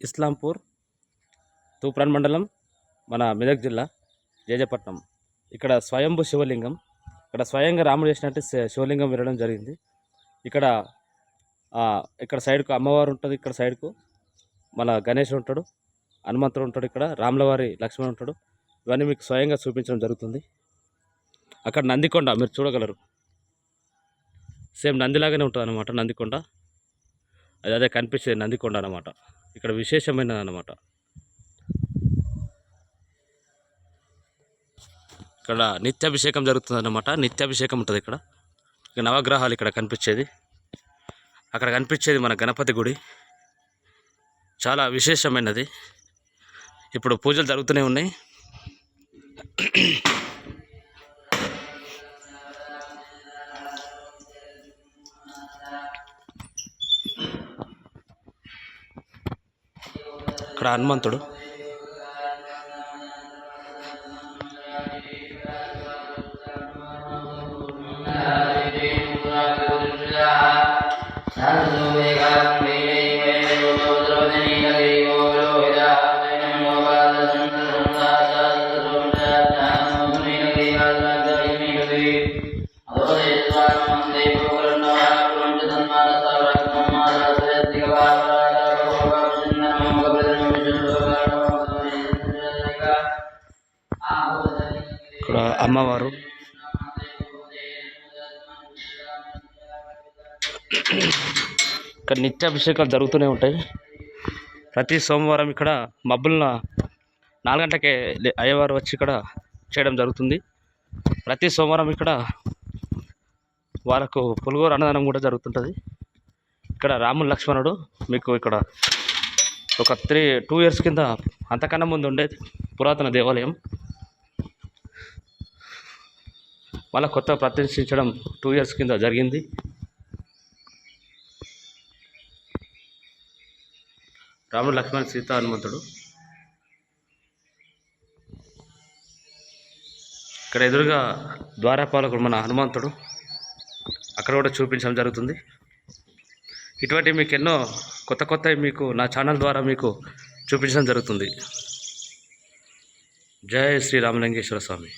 ఇస్లాంపూర్, తూప్రాన్ మండలం, మన మెదక్ జిల్లా, జేజపట్నం. ఇక్కడ స్వయంభూ శివలింగం. ఇక్కడ స్వయంగా రాముడు చేసినట్టు శివలింగం విరగడం జరిగింది. ఇక్కడ ఇక్కడ సైడ్కు అమ్మవారు ఉంటుంది, ఇక్కడ సైడ్కు మన గణేశుడు ఉంటాడు, హనుమంతుడు ఉంటాడు, ఇక్కడ రాములవారి లక్ష్మణుడు ఉంటాడు. ఇవన్నీ మీకు స్వయంగా చూపించడం జరుగుతుంది. అక్కడ నందికొండ మీరు చూడగలరు. సేమ్ నందిలాగానే ఉంటుంది అన్నమాట నందికొండ. అదే కనిపించేది నందికొండ అన్నమాట. ఇక్కడ విశేషమైనది అన్నమాట. ఇక్కడ నిత్యాభిషేకం జరుగుతుంది అన్నమాట. నిత్యాభిషేకం ఉంటుంది ఇక్కడ. నవగ్రహాలు ఇక్కడ కనిపించేది. అక్కడ కనిపించేది మన గణపతి గుడి. చాలా విశేషమైనది. ఇప్పుడు పూజలు జరుగుతూనే ఉన్నాయి. ఇక్కడ హనుమంతుడు. ఇక్కడ అమ్మవారు. ఇక్కడ నిత్యాభిషేకాలు జరుగుతూనే ఉంటాయి. ప్రతి సోమవారం ఇక్కడ మబ్బుల 4 గంటలకే అయ్యవారు వచ్చి ఇక్కడ చేయడం జరుగుతుంది. ప్రతి సోమవారం ఇక్కడ వాళ్ళకు పులిగోర అన్నదానం కూడా జరుగుతుంటుంది. ఇక్కడ రాముడు లక్ష్మణుడు మీకు ఇక్కడ ఒక 2 years కింద అంతకన్నా ముందు ఉండేది పురాతన దేవాలయం. మళ్ళీ కొత్త ప్రతిష్ఠించడం 2 years కింద జరిగింది. రాముడు, లక్ష్మణ, సీత, హనుమంతుడు. ఇక్కడ ఎదురుగా ద్వారపాలకుడు మన హనుమంతుడు. అక్కడ కూడా చూపించడం జరుగుతుంది. ఇటువంటివి మీకు ఎన్నో కొత్తవి మీకు నా ఛానల్ ద్వారా మీకు చూపించడం జరుగుతుంది. జై శ్రీ రామలింగేశ్వర స్వామి.